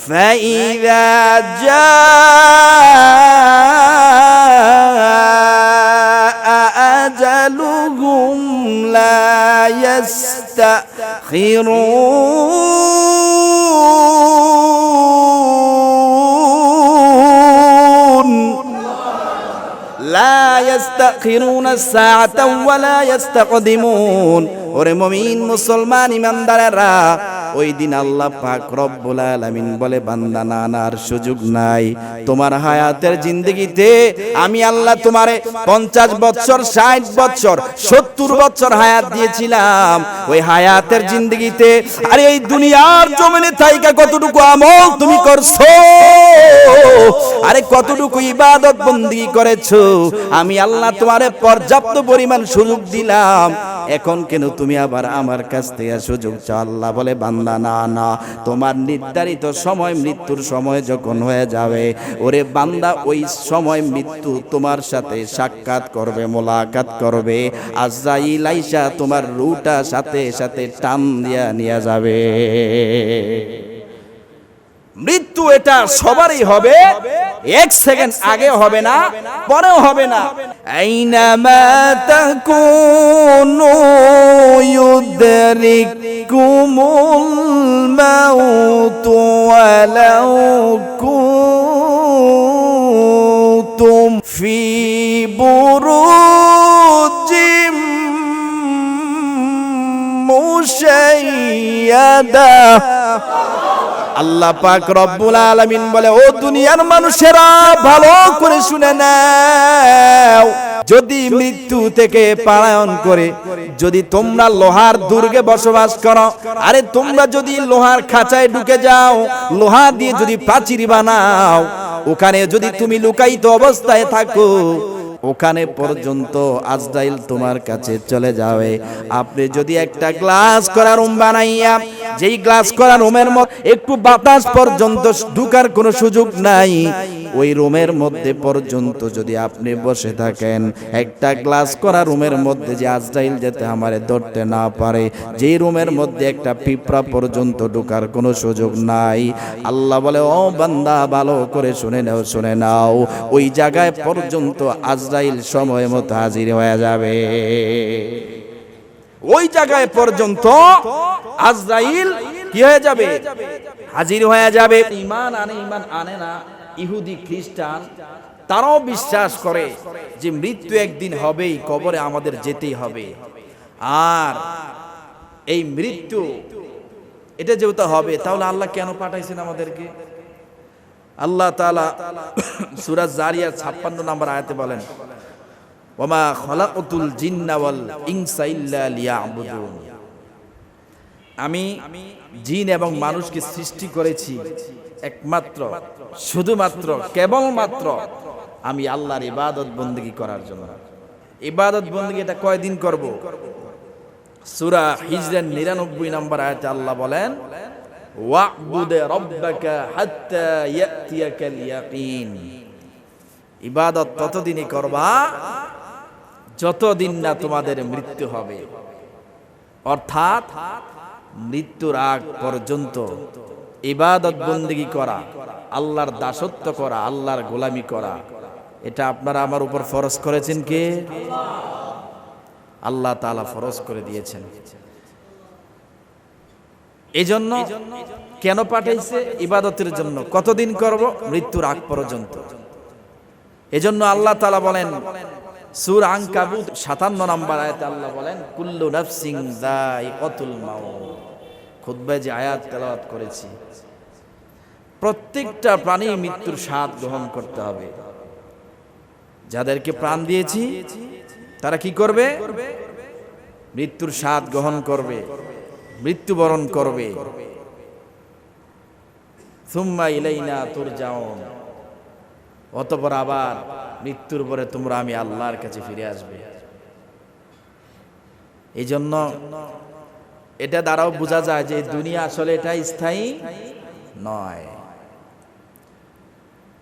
فإذا جاء أجلهم لا يستأخرون الساعة ولا يستقدمون ওরে মুমিন মুসলমান ইমানদারেরা ওই দিন আল্লাহ পাক রব্বুল আলামিন বলে বান্দা না নার সুযোগ নাই তোমার হায়াতের জিন্দেগিতে আমি আল্লাহ তোমারে 50 বছর 60 বছর 70 বছর হায়াত দিয়েছিলাম ওই হায়াতের জিন্দেগিতে আরে এই দুনিয়ার জমিনে থাইকা কতটুকু আমল তুমি করছো আরে কতটুকু ইবাদত বندگی করেছো আমি আল্লাহ তোমারে পর্যাপ্ত পরিমাণ সুযোগ দিলাম এখন কেন তুমি আবার আমার কাছ থেকে সুযোগ চাও আল্লাহ বলে বান্দা না না তোমার নির্ধারিত সময় মৃত্যুর সময় যখন হয়ে যাবে ওরে বান্দা ওই সময় মৃত্যু তোমার সাথে সাক্ষাৎ করবে মোলাকাত করবে আজরাইল আইসা তোমার রূহটা সাথে সাথে টান দিয়া নিয়ে যাবে মৃত্যু এটা সবারই হবে এক সেকেন্ড আগে হবে না পরেও হবে না আইনামা তাকুনু ইউদরিকুমুল মাউত ওয়ালাউ কুনতুম ফি বুরুজিম মুশাইয়াদা আল্লাহ পাক রব্বুল আলামিন বলে ও দুনিয়ার মানুষেরা ভালো করে শুনে নাও যদি মৃত্যু থেকে পলায়ন করে যদি তোমরা লোহার দুর্গে বসবাস করো আরে তোমরা যদি লোহার খাঁচায় ঢুকে যাও লোহা দিয়ে যদি প্রাচীর বানাও ওখানে যদি তুমি লুকায়িত অবস্থায় থাকো ওখানে পর্যন্ত আজরাইল তোমার কাছে চলে যাবে আপনি যদি একটা গ্লাস করা রুম বানাইয়া যেই গ্লাস করা রুমের মধ্যে একটু বাতাস পর্যন্ত ঢুকার কোনো সুযোগ নাই ওই রুমের মধ্যে পর্যন্ত যদি আপনি বসে থাকেন একটা গ্লাস করা রুমের মধ্যে যে আজরাইল যেতে আমারে ধরতে না পারে যেই রুমের মধ্যে একটা পিঁপড়া পর্যন্ত ঢুকার কোনো সুযোগ নাই আল্লাহ বলে ও বান্দা ভালো করে শুনে নাও ওই জায়গায় পর্যন্ত আজরাইল সময় মতো হাজির হয়ে যাবে ওই জায়গায় পর্যন্ত আজরাইল কি হয়ে যাবে হাজির হয়ে যাবে ঈমান আনে না ইহুদি খ্রিস্টান তারাও বিশ্বাস করে যে মৃত্যু একদিন হবেই কবরে আমাদের যেতেই হবে আর এই মৃত্যু এটা যেহেতু হবে তাহলে আল্লাহ কেন পাঠাইছেন আমাদেরকে আল্লাহ তাআলা সূরা জারিয়াত 56 নম্বর আয়াতে বলেন ওয়ামা খালাকাতুল জিন্না ওয়াল ইনসা ইল্লা লিয়াবুদুন আমি জিন এবং মানুষকে সৃষ্টি করেছি একমাত্র শুধুমাত্র কেবলমাত্র আমি আল্লাহর ইবাদত বندگی করার জন্য ইবাদত বندگی এটা কয়দিন করব সূরা হিজরের 99 নম্বর আয়াতে আল্লাহ বলেন ওয়া'বুদ রাব্বাকা হাত্তা ইয়াতিয়াকাল ইয়াকিন ইবাদত ততদিনই করবা যতদিন না তোমাদের মৃত্যু হবে অর্থাৎ মৃত্যুর আগ পর্যন্ত ইবাদত বندگی করা আল্লাহর দাসত্ব করা আল্লাহর গোলামি করা এটা আপনারা আমার উপর ফরজ করেছেন কে আল্লাহ তাআলা ফরজ করে দিয়েছেন এজন্য কেন পাঠাইছে ইবাদতের জন্য কতদিন করব মৃত্যুর আগ পর্যন্ত এজন্য আল্লাহ তাআলা বলেন সূরা আনকাবুত 57 নম্বর আয়াতে আল্লাহ বলেন কুল্লু নাফসিন যায়িকাতুল মাউত খুতবায় যে আয়াত তেলাওয়াত করেছি প্রত্যেকটা প্রাণী মৃত্যুর স্বাদ গ্রহণ করতে হবে যাদেরকে প্রাণ দিয়েছি তারা কি করবে মৃত্যুর স্বাদ গ্রহণ করবে মৃত্যুবরণ করবে সুম্মা ইলাইনা তুরজাউন অতঃপর আবার মৃত্যুর পরে তোমরা আমি আল্লাহর কাছে ফিরে আসবে এই জন্য এটা দ্বারাও বোঝা যায় যে দুনিয়া আসলে এটা স্থায়ী নয়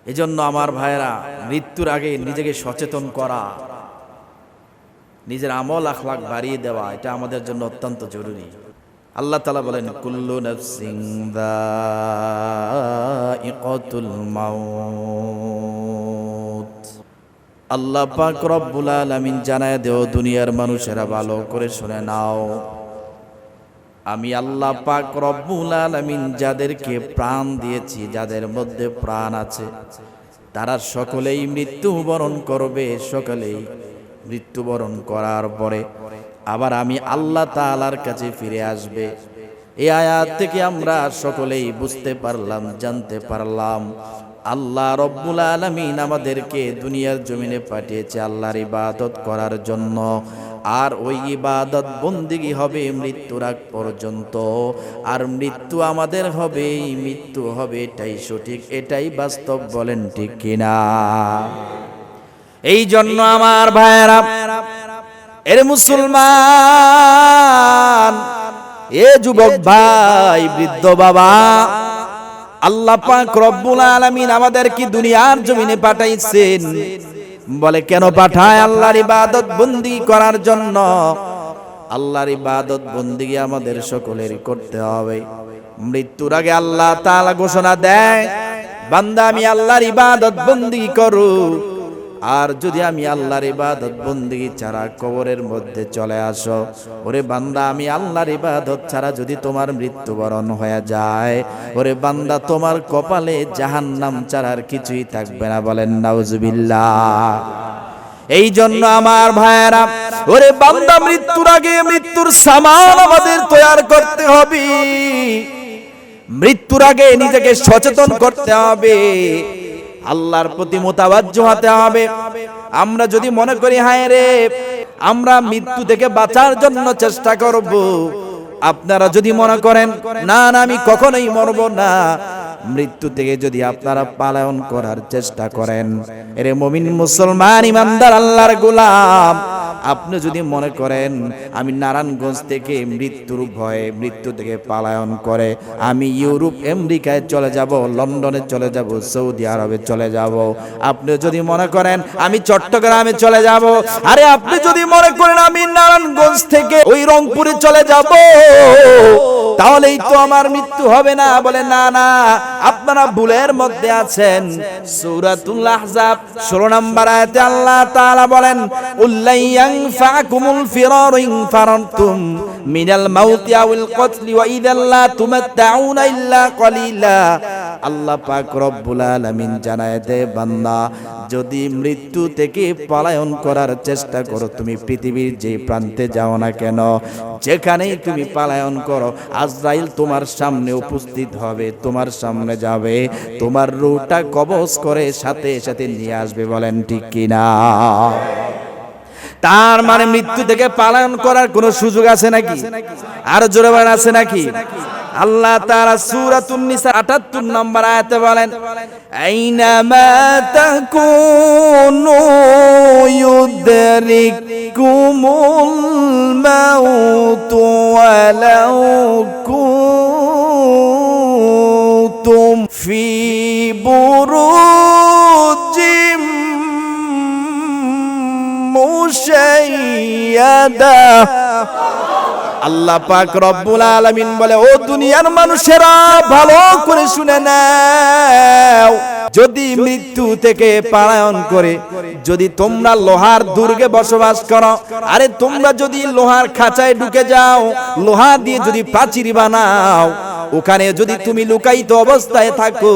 এজন্য আমার ভাইরা মৃত্যুর আগে নিজেকে সচেতন করা নিজের আমল আখলাক বাড়িয়ে দেওয়া এটা আমাদের জন্য অত্যন্ত জরুরি আল্লাহ তাআলা বলেন কুল্লু নাফসিন যায়িকাতুল মাউত। আল্লাহ পাক রব্বুল আলামিন জানায় দেও দুনিয়ার মানুষেরা ভালো করে শুনে নাও, আমি আল্লাহ পাক রব্বুল আলামিন যাদেরকে প্রাণ দিয়েছি, যাদের মধ্যে প্রাণ আছে, তারা সকলেই মৃত্যুবরণ করবে। সকলেই মৃত্যুবরণ করার পরে আবার আমি আল্লাহ তাআলার কাছে ফিরে আসবে। এই আয়াত থেকে আমরা সকলেই বুঝতে পারলাম, জানতে পারলাম আল্লাহ রব্বুল আলামিন আমাদেরকে দুনিয়ার জমিনে পাঠিয়েছে আল্লাহর ইবাদত করার জন্য। আর ওই ইবাদত বন্দেগী হবে মৃত্যুর আগ পর্যন্ত। আর মৃত্যু আমাদের হবে, মৃত্যু হবে, এটাই সঠিক, এটাই বাস্তব। বলেন ঠিক কিনা? এই জন্য আমার ভাইয়েরা, এর মুসলমান, এ যুবক ভাই, বৃদ্ধ বাবা, আল্লাহ পাক রব্বুল আলামিন আমাদের কি দুনিয়ার জমিনে পাঠাইছেন? বলে কেন পাঠায়? আল্লাহর ইবাদত বন্দেগী করার জন্য। আল্লাহর ইবাদত বন্দেগী আমাদের সকলের করতে হবে। মৃত্যুর আগে আল্লাহ তাআলা ঘোষণা দেয়, বান্দা আমি আল্লাহর ইবাদত বন্দেগী করো। আর যদি আমি আল্লাহর ইবাদত বন্দেগী ছাড়া কবরের মধ্যে চলে আসো, ওরে বান্দা আমি আল্লাহর ইবাদত ছাড়া যদি তোমার মৃত্যুবরণ হয়ে যায়, ওরে বান্দা তোমার কপালে জাহান্নাম ছাড়ার কিছুই থাকবে না। বলেন নাউজুবিল্লাহ। এই জন্য আমার ভাইয়েরা, ওরে বান্দা মৃত্যুর আগে মৃত্যুর সামান আমাদের তৈরি করতে হবে। মৃত্যুর আগে নিজেকে সচেতন করতে হবে, আল্লাহর প্রতি মুতাওয়াজ্জু হতে হবে। আমরা যদি মনে করি হায় রে আমরা মৃত্যু থেকে বাঁচার জন্য চেষ্টা করব, আপনারা যদি মনে করেন না না আমি কখনোই মরব না, মৃত্যু থেকে যদি আপনারা পালায়ন করার চেষ্টা করেন, এরে মুমিন মুসলমান ইমানদার আল্লাহর গোলাম, আপনি যদি মনে করেন আমি নারায়ণগঞ্জ থেকে মৃত্যুর ভয়ে, মৃত্যু থেকে পালায়ন করে আমি ইউরোপ আমেরিকায় চলে যাব, লন্ডনে চলে যাব, সৌদি আরবে চলে যাব, আপনি যদি মনে করেন আমি চট্টগ্রামে চলে যাব, আরে আপনি যদি মনে করেন আমি নারায়ণগঞ্জ থেকে ওই রংপুরে চলে যাব, তাহলেই তো আমার মৃত্যু হবে না। বলে না না, আপনারা ভুলের মধ্যে আছেন। সূরাতুল আহজাব 16 নম্বর আয়াতে আল্লাহ তাআলা বলেন, ইয়ানফাকুমুল ফিরারু ইন ফারারতুম মিনাল মাউতি আওয়াল কতলি ওয়া ইযাল লা তুমাত্তাউনা ইল্লা কলিলা। আল্লাহ পাক রব্বুল আলামিন জানায় দে, বান্দা যদি মৃত্যু থেকে পলায়ন করার চেষ্টা করো, তুমি পৃথিবীর যে প্রান্তে যাও না কেন, যেখানেই তুমি পলায়ন করো, আজরাইল তোমার সামনে উপস্থিত হবে, তোমার সামনে যাবে, তোমার রূহটা কবজ করে সাথে সাথে নিয়ে আসবে। বলেন ঠিক কিনা? তার মানে মৃত্যু থেকে পালায়ন করার কোনো সুযোগ আছে নাকি? আর জোরে বলেন আছে নাকি? আল্লাহ তাআলা সূরাতুন নিসা ৭৮ নম্বর আয়াতে বলেন, আইনামা তাকুনু ইউদরিকুমুল মাউত ওয়ালাউ কুনতুম ফি বুরুজিম মুশাইয়াদা। আল্লাহ পাক রব্বুল আলামিন বলে, ও দুনিয়ার মানুষেরা ভালো করে শুনে নাও, যদি মৃত্যু থেকে পলায়ন করে যদি তোমরা লোহার দুর্গে বসবাস করো, আরে তোমরা যদি লোহার খাঁচায় ঢুকে যাও, লোহা দিয়ে যদি প্রাচীর বানাও, ওখানে যদি তুমি লুকায়িত অবস্থায় থাকো,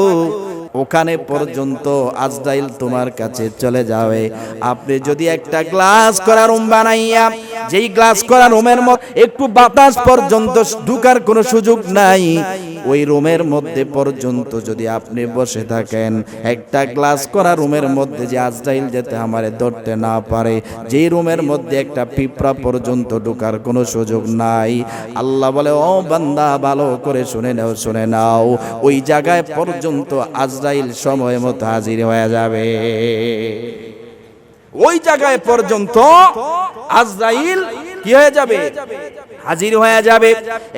ওখানে পর্যন্ত আজরাইল তোমার কাছে চলে যাবে। আপনি যদি একটা গ্লাস করা রুম বানাইয়া, যেই গ্লাস করা রুমের মধ্যে একটু বাতাস পর্যন্ত ঢুকার কোনো সুযোগ নাই, ওই রুমের মধ্যে পর্যন্ত যদি আপনি বসে থাকেন, একটা গ্লাস করা রুমের মধ্যে যে আজরাইল যেতে আমারে ধরতে না পারে, যেই রুমের মধ্যে একটা পিঁপড়া পর্যন্ত ঢুকার কোনো সুযোগ নাই, আল্লাহ বলে ও বান্দা ভালো করে শুনে নাও, শুনে নাও, ওই জায়গায় পর্যন্ত আজরাইল সময় মতো হাজির হয়ে যাবে। ওই জায়গায় পর্যন্ত আজরাইল কি হয়ে যাবে? হাজির হয়ে যাবে।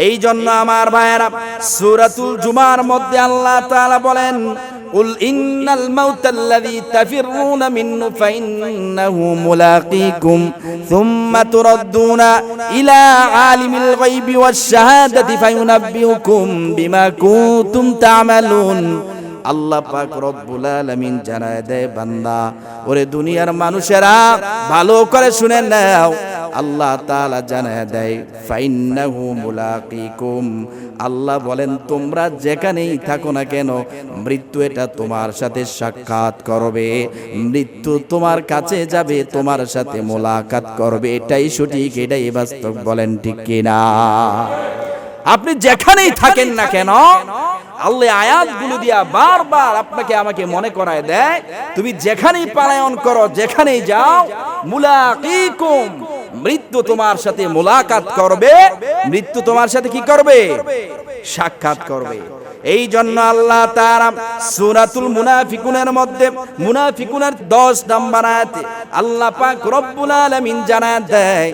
এই জন্য আমার ভাইয়েরা, সূরাতুল জুমার মধ্যে আল্লাহ তাআলা বলেন, কুল ইন্নাল মাউতাল্লাযী তাফিরুনা মিনহু ফাইন্নাহু মুলাকীকুম সুম্মা তুরাদ্দুনা ইলা আলিমিল গায়বি ওয়াশ শাহাদাতি ফায়ুনাব্বিউকুম বিমা কুনতুম তা'মালুন। আল্লাহ পাক রব্বুল আলামিন জানায় দেয়, বান্দা ওরে দুনিয়ার মানুষেরা ভালো করে শুনে নাও, আল্লাহ তাআলা জানায় দেয় ফাইন্নাহু মুলাকিকুম, আল্লাহ বলেন তোমরা যেখানেই থাকো না কেন মৃত্যু এটা তোমার সাথে সাক্ষাৎ করবে, মৃত্যু তোমার কাছে যাবে, তোমার সাথে মোলাকাত করবে। এটাই সঠিক, এটাই বাস্তব। বলেন ঠিক কিনা? আপনি যেখানেই থাকেন না কেন আল্লাহ আয়াতগুলো দিয়া বারবার আপনাকে আমাকে মনে করায় দেয়, তুমি যেখানেই পলায়ন করো, যেখানেই যাও, মুলাকিকুম, মৃত্যু তোমার সাথে মোলাকাত করবে, মৃত্যু তোমার সাথে কি করবে? সাক্ষাৎ করবে। এই জন্য আল্লাহ তাআলা সূরাতুল মুনাফিকুনের মধ্যে মুনাফিকুনের 10 নম্বর আয়াতে আল্লাহ পাক রব্বুল আলামিন জানায় দেয়,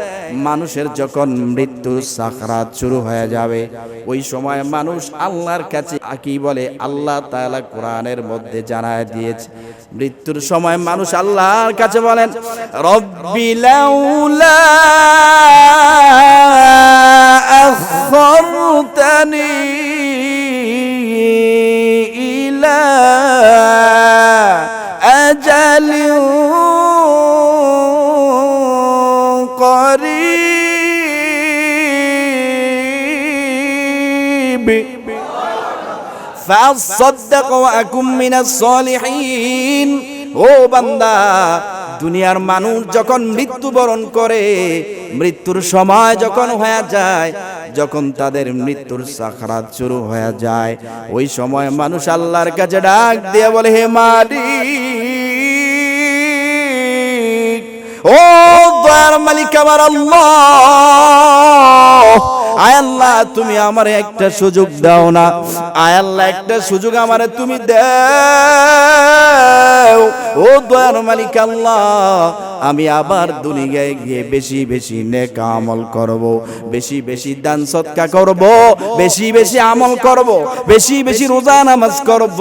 মানুষের যখন মৃত্যুর সাকরাত শুরু হয়ে যাবে, ওই সময় মানুষ আল্লাহর কাছে কি বলে? আল্লাহ তাআলা কোরআনের মধ্যে জানায় দিয়েছে, মৃত্যুর সময় মানুষ আল্লাহর কাছে বলেন, রব্বি লাউলা আখরতানি ইলা আজালিন করিব ফাসাদদাক ওয়া আকুম মিনাস সালিহিন। ও বান্দা, দুনিয়ার মানুষ যখন মৃত্যুবরণ করে, মৃত্যুর সময় যখন হয়ে যায়, যখন তাদের মৃত্যুর সাকরাত শুরু হয়ে যায়, ওই সময় মানুষ আল্লাহর কাছে ডাক দিয়ে বলে, হে মালিক, ও দয়ার মালিক আমার আল্লাহ, আয় আল্লাহ তুমি আমারে একটা সুযোগ দাও না, আয় আল্লাহ একটা সুযোগ আমারে তুমি দাও। ও দয়ার মালিক আল্লাহ, আমি আবার দুনিয়ায় গিয়ে বেশি বেশি নেক আমল করব, বেশি বেশি দান সদকা করব, বেশি বেশি আমল করব, বেশি বেশি রোজা নামাজ করব।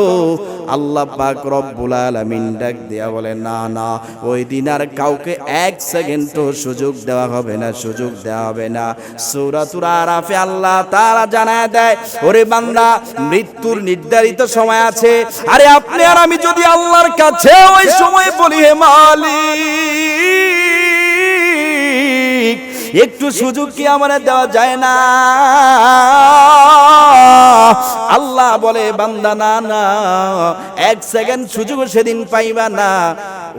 আল্লাহ পাক রব্বুল আলামিন ডাক দিয়া বলে, না না, ওই দিন আর কাউকে এক সেকেন্ডও সুযোগ দেওয়া হবে না, সুযোগ দেওয়া হবে না। সূরাতুল আরাফে আল্লাহ তাআলা জানায় দেয়, ওরে বান্দা, মৃত্যুর নির্ধারিত সময় আছে। আরে আপনি আর আমি যদি আল্লাহর কাছে ওই সময় বলি, হে মালিক, একটু সুযোগ কি আমারে দেওয়া যায় না? আল্লাহ বলে, বান্দা না না, এক সেকেন্ড সুযোগ সেদিন পাইবা না।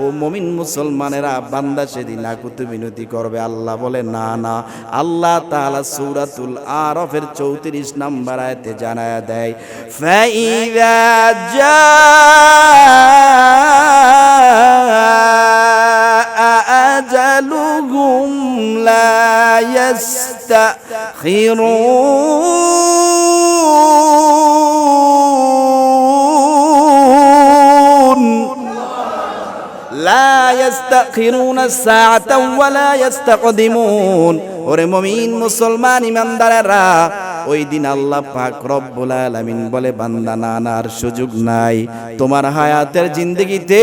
ও মুমিন মুসলমানেরা, বান্দা সেদিন আকুতি মিনতি করবে। আল্লাহ বলে, না না। আল্লাহ তাআলা সূরাতুল আরাফের 34 নম্বর আয়াতে জানায়া দেয়, ফাইযা আজালুহুম লা ইয়াস্তাখিরুন লা ইয়াস্তাখিরুনা সাআতাও ওয়া লা ইয়াস্তাকদিমুন। ওরে মুমিন মুসলমান ইমানদারেরা, ওই দিন আল্লাহ পাক রব্বুল আলামিন বলে, বান্দা না না, আর সুযোগ নাই। তোমার হায়াতের জিন্দেগিতে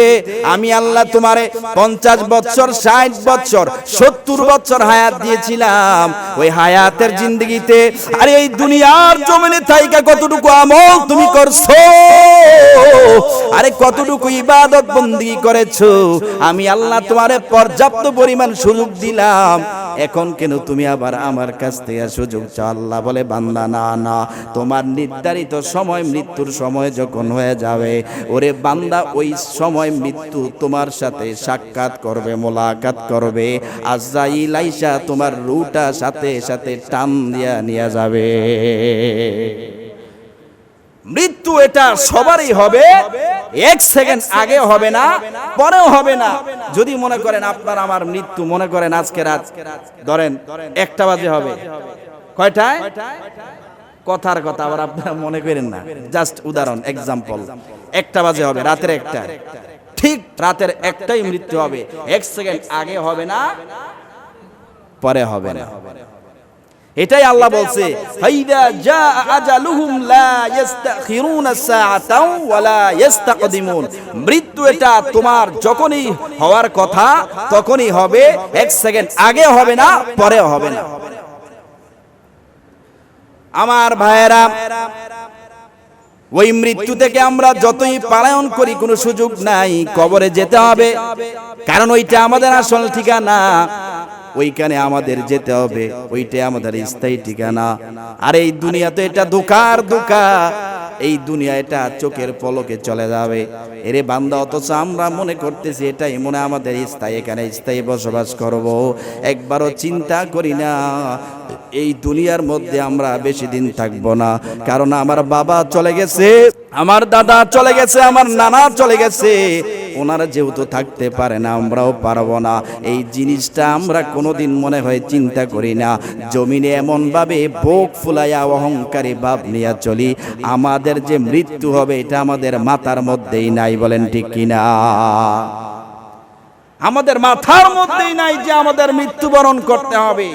আমি আল্লাহ তোমারে 50 বছর, 60 বছর, 70 বছর হায়াত দিয়েছিলাম। ওই হায়াতের জিন্দেগিতে আরে এই দুনিয়ার জমিনে থাইকা কতটুকু আমল তুমি করছো, আরে কতটুকু ইবাদত বندگی করেছো, আমি আল্লাহ তোমারে পর্যাপ্ত পরিমাণ সুযোগ দিলাম। এখন কেন তুমি আবার আমার কাছ থেকে সুযোগ চাও? আল্লাহ বলে, বান্দা না না, তোমার নির্ধারিত সময়, মৃত্যুর সময় যখন হয়ে যাবে, ওরে বান্দা, ওই সময় মৃত্যু তোমার সাথে সাক্ষাৎ করবে, মোলাকাত করবে। আজরাইল আইসা তোমার রূহটা সাথে সাথে টান দিয়া নিয়ে যাবে। মৃত্যু এটা সবারই হবে, এক সেকেন্ড আগে হবে না, পরেও হবে না। যদি মনে করেন আপনার আমার মৃত্যু, মনে করেন আজকে রাত ধরেন 1টা বাজে হবে, কয়টায়? কথার কথা, আবার আপনারা মনে করেন না, জাস্ট উদাহরণ, এক্সাম্পল, 1টা বাজে হবে, রাতের 1টা, ঠিক রাতের 1টায় মৃত্যু হবে, এক সেকেন্ড আগে হবে না, পরে হবে না। এটাই আল্লাহ বলছে, ফাইদা জা আজালুহুম লা ইস্তাখিরুনা সাআতাও ওয়া লা ইস্তাকদিমুন। মৃত্যু এটা তোমার যখনই হওয়ার কথা তখনই হবে, এক সেকেন্ড আগে হবে না, পরেও হবে না। আমার ভাইয়েরা, ওই মৃত্যু থেকে আমরা যতই পালায়ন করি কোনো সুযোগ নাই, কবরে যেতে হবে, কারণ ওইটা আমাদের আসল ঠিকানা, ওইখানে আমাদের যেতে হবে, ওইটাই আমাদের স্থায়ী ঠিকানা। আর এই দুনিয়া তো এটা ধোঁকার ধোঁকা, এই দুনিয়া এটা চোখের পলকে চলে যাবে। এরে বান্দা, অথচ আমরা মনে করতেছি এটাই মনে আমাদের স্থায়ী, এখানে স্থায়ী বসবাস করব। একবারও চিন্তা করি না এই দুনিয়ার মধ্যে আমরা বেশি দিন থাকবো না, কারণ আমার বাবা চলে গেছে, আমার দাদা চলে গেছে, আমার নানা চলে গেছে, ওনারা যেহেতু থাকতে পারে না আমরাও পারবো না। এই জিনিসটা আমরা কোনোদিন মনে হয় চিন্তা করি না। জমিনে এমন ভাবে বুক ফুলাইয়া অহংকারী ভাব নিয়ে চলি, আমাদের যে মৃত্যু হবে এটা আমাদের মাথার মধ্যেই নাই। বলেন ঠিক কিনা? আমাদের মাথার মধ্যেই নাই যে আমাদের মৃত্যুবরণ করতে হবে।